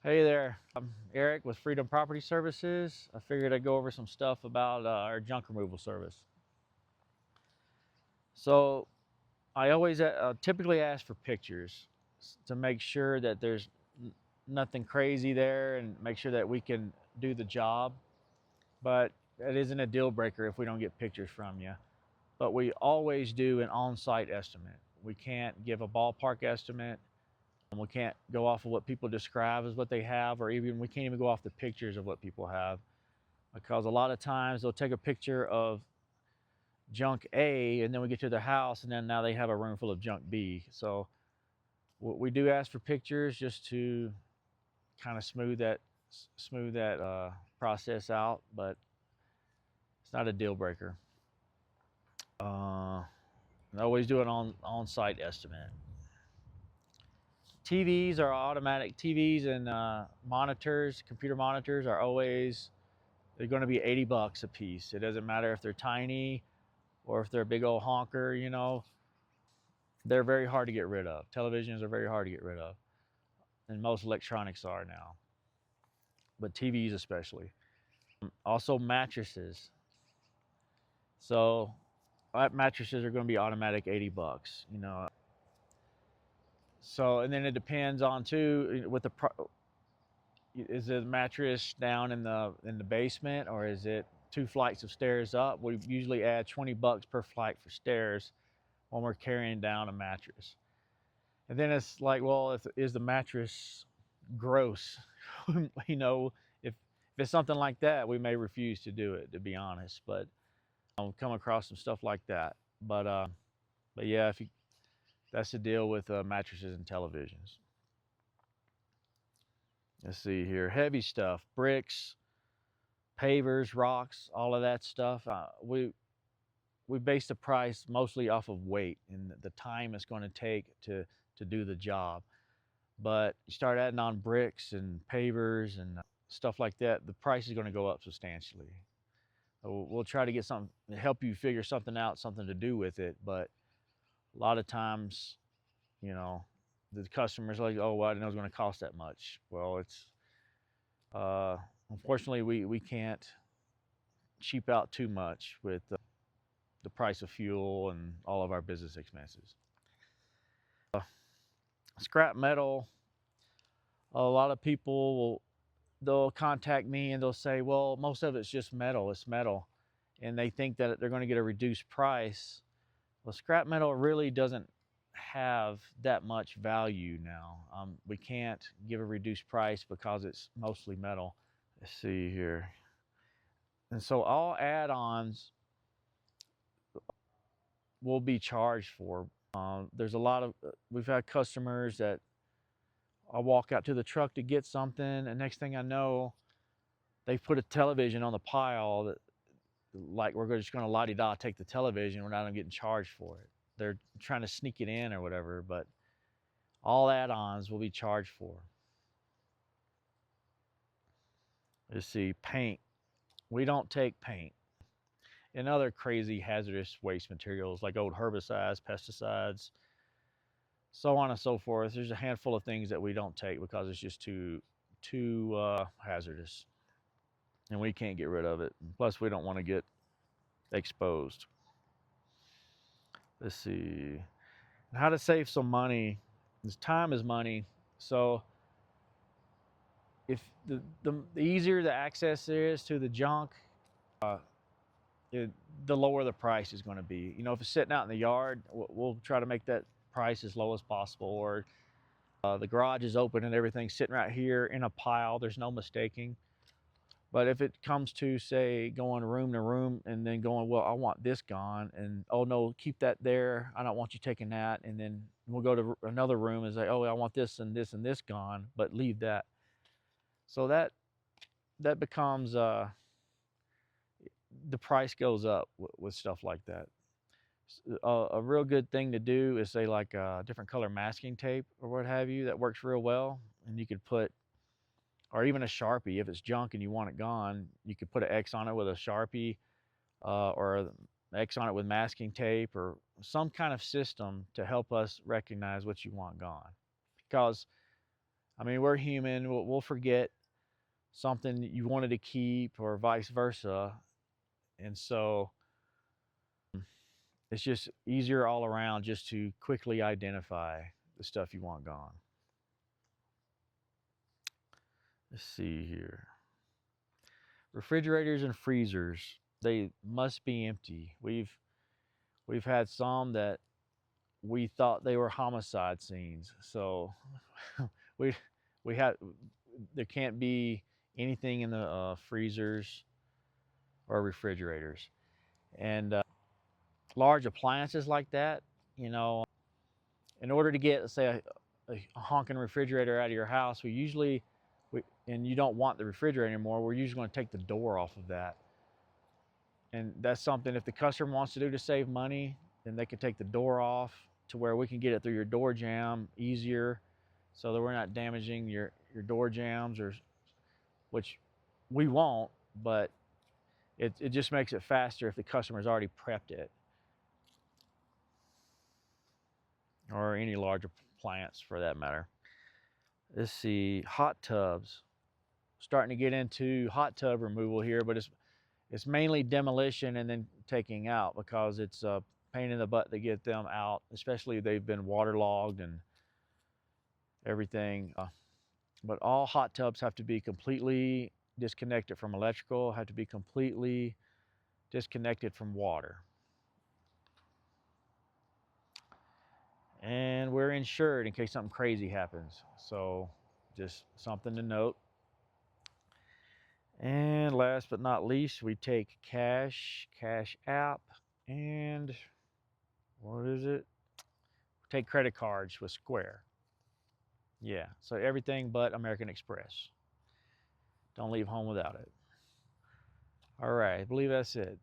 Hey there, I'm Eric with Freedom Property Services. I figured I'd go over some stuff about our junk removal service. So I always typically ask for pictures to make sure that there's nothing crazy there and make sure that we can do the job. But it isn't a deal breaker if we don't get pictures from you. But we always do an on-site estimate. We can't give a ballpark estimate. We can't go off of what people describe as what they have, or even we can't even go off the pictures of what people have. Because a lot of times they'll take a picture of junk A and then we get to their house and then now they have a room full of junk B. So we do ask for pictures just to kind of smooth that process out, but it's not a deal breaker. I always do an on-site estimate. TVs are automatic. TVs and monitors, computer monitors are always, they're going to be 80 bucks a piece. It doesn't matter if they're tiny or if they're a big old honker, they're very hard to get rid of. Televisions are very hard to get rid of, and most electronics are now, but TVs especially. Also mattresses. So mattresses are going to be automatic 80 bucks. So and then it depends on too with the is the mattress down in the basement, or is it 2 flights of stairs up? We usually add 20 bucks per flight for stairs when we're carrying down a mattress. And then it's like, well, is the mattress gross? you know, if it's something like that, we may refuse to do it, to be honest. But I'll come across some stuff like that. But yeah, if you, that's the deal with mattresses and televisions. Let's see here, heavy stuff, bricks, pavers, rocks, all of that stuff. We base the price mostly off of weight and the time it's going to take to do the job. But you start adding on bricks and pavers and stuff like that, the price is going to go up substantially. We'll try to get something to help you figure something out, something to do with it. But a lot of times, you know, the customer's like, oh, well, I didn't know it was going to cost that much. Well, uh, unfortunately, we can't cheap out too much with the price of fuel and all of our business expenses. Scrap metal, a lot of people they'll contact me and they'll say, well, most of it's just metal, it's metal. And they think that they're going to get a reduced price. Well, scrap metal really doesn't have that much value now. We can't give a reduced price because it's mostly metal. Let's see here. And so all add-ons will be charged for. There's a lot of, we've had customers that I walk out to the truck to get something, and next thing I know, they've put a television on the pile that, like, we're just going to la-di-da take the television. We're not getting charged for it. They're trying to sneak it in or whatever, but all add-ons will be charged for. Let's see, paint. We don't take paint and other crazy hazardous waste materials like old herbicides, pesticides, so on and so forth. There's a handful of things that we don't take because it's just too hazardous, and we can't get rid of it. Plus, we don't want to get exposed. Let's see. How to save some money. This time is money. So if the easier the access is to the junk, it, the lower the price is going to be. If it's sitting out in the yard, we'll try to make that price as low as possible. Or the garage is open and everything's sitting right here in a pile. There's no mistaking. But if it comes to, say, going room to room and then going, well, I want this gone, and oh no, keep that there. I don't want you taking that. And then we'll go to another room and say, oh, I want this and this and this gone, but leave that. So that becomes the price goes up with stuff like that. A real good thing to do is, say, like different color masking tape or what have you. That works real well, and you could put, or even a Sharpie. If it's junk and you want it gone, you could put an X on it with a Sharpie, or an X on it with masking tape, or some kind of system to help us recognize what you want gone. Because I mean, we're human. We'll forget something you wanted to keep or vice versa. And so it's just easier all around just to quickly identify the stuff you want gone. Let's see here. Refrigerators and freezers, they must be empty. We've had some that we thought they were homicide scenes. So we we had there can't be anything in the freezers or refrigerators. And large appliances like that, you know, in order to get, say, a honking refrigerator out of your house, and you don't want the refrigerator anymore, we're usually going to take the door off of that. And that's something, if the customer wants to do to save money, then they can take the door off to where we can get it through your door jamb easier, so that we're not damaging your door jambs, or which we won't, but it just makes it faster if the customer's already prepped it, or any larger plants for that matter. Let's see, hot tubs. Starting to get into hot tub removal here, but it's mainly demolition and then taking out, because it's a pain in the butt to get them out, especially if they've been waterlogged and everything. But all hot tubs have to be completely disconnected from electrical, have to be completely disconnected from water. And we're insured in case something crazy happens. So just something to note. And last but not least, we take cash app, and what is it? We take credit cards with Square. Yeah, so everything but American Express. Don't leave home without it. All right, I believe that's it.